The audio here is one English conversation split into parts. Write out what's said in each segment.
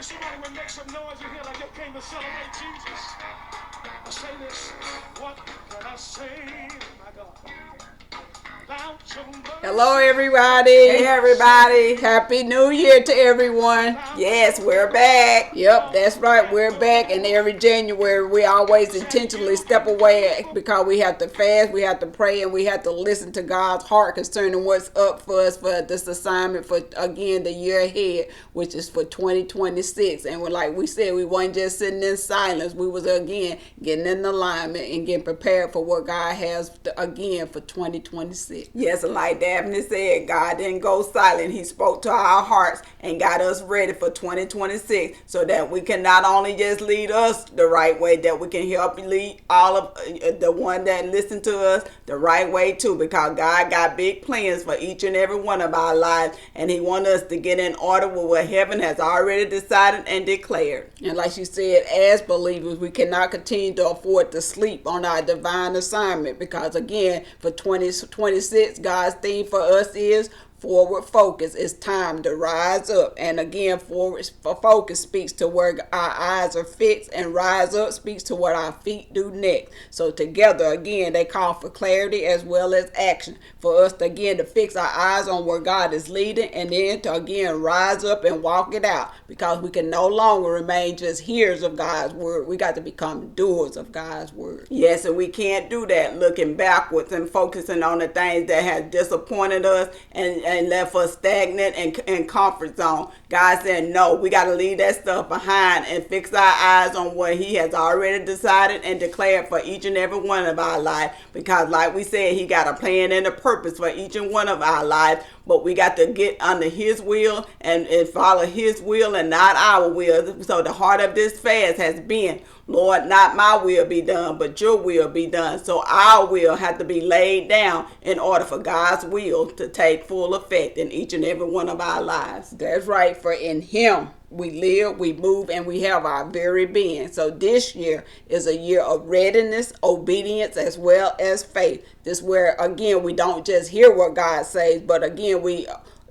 somebody would make some noise in here like they came to celebrate Jesus. I say this, what can I say, my God? Hello, everybody. Hey, everybody. Happy New Year to everyone. Yes, we're back. Yep, that's right. We're back. And every January, we always intentionally step away because we have to fast, we have to pray, and we have to listen to God's heart concerning what's up for us for this assignment for, again, the year ahead, which is for 2026. And like we said, we weren't just sitting in silence. We was, again, getting in alignment and getting prepared for what God has, again, for 2026. Yes, and like Daphne said, God didn't go silent. He spoke to our hearts and got us ready for 2026 so that we can not only just lead us the right way, that we can help lead all of the one that listen to us the right way too, because God got big plans for each and every one of our lives, and he wants us to get in order with what heaven has already decided and declared. And like she said, as believers, we cannot continue to afford to sleep on our divine assignment because, again, for 2026, God's theme for us is forward focus. It's time to rise up. And again, forward focus speaks to where our eyes are fixed, and rise up speaks to what our feet do next. So together, again, they call for clarity as well as action. For us to, again, to fix our eyes on where God is leading, and then to, again, rise up and walk it out, because we can no longer remain just hearers of God's word. We got to become doers of God's word. Yes, and we can't do that looking backwards and focusing on the things that have disappointed us and left us stagnant and comfort zone. God said, no, we got to leave that stuff behind and fix our eyes on what he has already decided and declared for each and every one of our lives. Because like we said, he got a plan and a purpose for each and one of our lives. But we got to get under his will and follow his will and not our will. So the heart of this fast has been, Lord, not my will be done, but your will be done. So our will have to be laid down in order for God's will to take full effect in each and every one of our lives. That's right. For in him we live, we move, and we have our very being. So this year is a year of readiness, obedience, as well as faith. This where, again, we don't just hear what God says, but again, we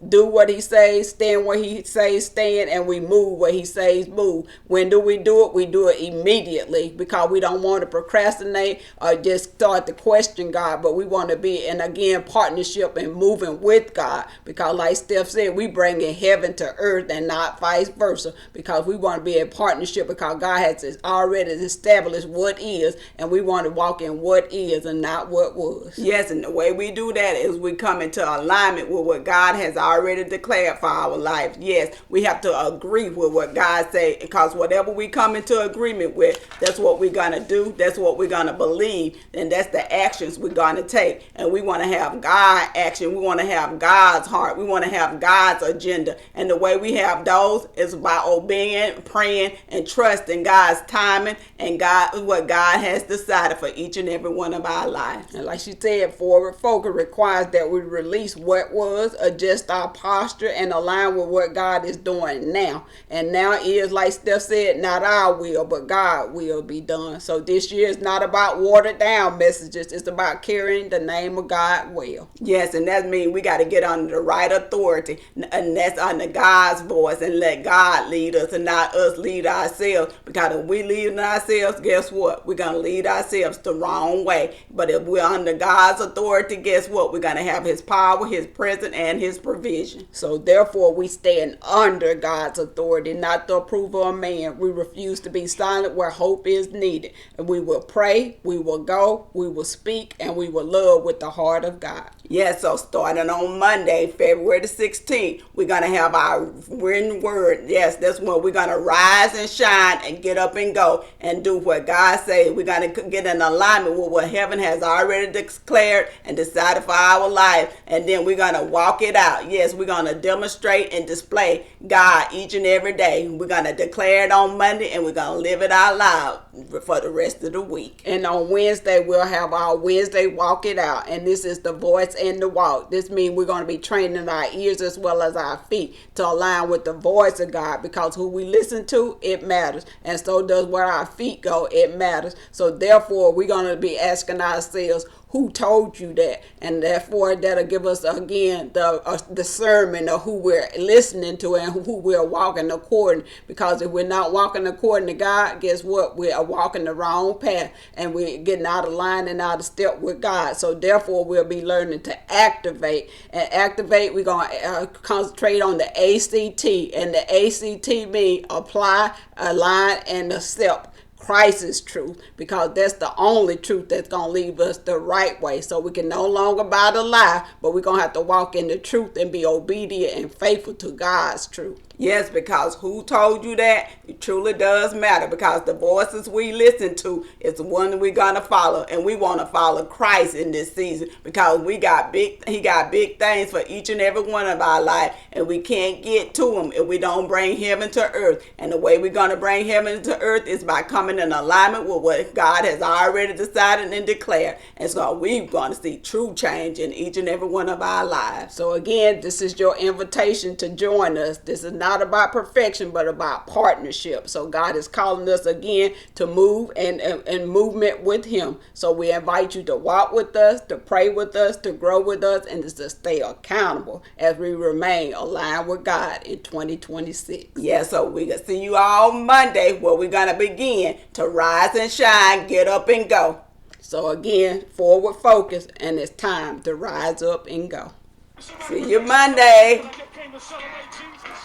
do what he says, stand where he says stand, and we move where he says move. When do we do it? We do it immediately, because we don't want to procrastinate or just start to question God, but we want to be in, again, partnership and moving with God, because like Steph said, we bring in heaven to earth and not vice versa, because we want to be in partnership, because God has already established what is, and we want to walk in what is and not what was. Yes, and the way we do that is we come into alignment with what God has already declared for our life. Yes, we have to agree with what God says, because whatever we come into agreement with, that's what we're going to do, that's what we're going to believe, and that's the actions we're going to take. And we want to have God action, we want to have God's heart, we want to have God's agenda. And the way we have those is by obeying, praying, and trusting God's timing and what God has decided for each and every one of our lives. And like she said, forward focus requires that we release what was, adjust our posture, and align with what God is doing now. And now is, like Steph said, not our will, but God will be done. So this year is not about watered down messages. It's about carrying the name of God well. Yes, and that means we got to get under the right authority, and that's under God's voice, and let God lead us and not us lead ourselves. Because if we lead ourselves, guess what? We're going to lead ourselves the wrong way. But if we're under God's authority, guess what? We're going to have his power, his presence, and his provision. So therefore, we stand under God's authority, not the approval of man. We refuse to be silent where hope is needed. And we will pray, we will go, we will speak, and we will love with the heart of God. Yes, so starting on Monday, February the 16th, we're going to have our written word. Yes, that's when we're going to rise and shine and get up and go and do what God says. We're going to get in alignment with what heaven has already declared and decided for our life. And then we're going to walk it out. Yes, we're going to demonstrate and display God each and every day. We're going to declare it on Monday, and we're going to live it out loud for the rest of the week. And on Wednesday, we'll have our Wednesday Walk It Out. And this is the voice and the walk. This means we're going to be training our ears as well as our feet to align with the voice of God, because who we listen to, it matters. And so does where our feet go, it matters. So therefore, we're going to be asking ourselves, who told you that, and therefore that'll give us again the discernment of who we're listening to and who we're walking according. Because if we're not walking according to God, guess what? We are walking the wrong path, and we're getting out of line and out of step with God. So therefore, we'll be learning to activate. And activate, we're gonna concentrate on the ACT, and the ACT means apply, align, and accept Christ's truth, because that's the only truth that's going to leave us the right way. So we can no longer buy the lie, but we're going to have to walk in the truth and be obedient and faithful to God's truth. Yes, because who told you that? It truly does matter, because the voices we listen to is the one we're gonna follow, and we want to follow Christ in this season, because he got big things for each and every one of our life, and we can't get to him if we don't bring heaven to earth. And the way we're gonna bring heaven to earth is by coming in alignment with what God has already decided and declared. And so we're gonna see true change in each and every one of our lives. So again, this is your invitation to join us. This is not about perfection, but about partnership. So God is calling us again to move and movement with him. So we invite you to walk with us, to pray with us, to grow with us, and to stay accountable as we remain aligned with God in 2026. Yeah, so we can see you all Monday, where we're going to begin to rise and shine, get up and go. So again, forward focus, and it's time to rise up and go. See you Monday. Like you came to celebrate Jesus.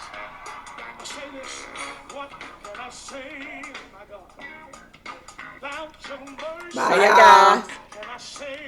I say this, what can I say, my God? Without your mercy, Bye, Bye, y'all. guys. can I say?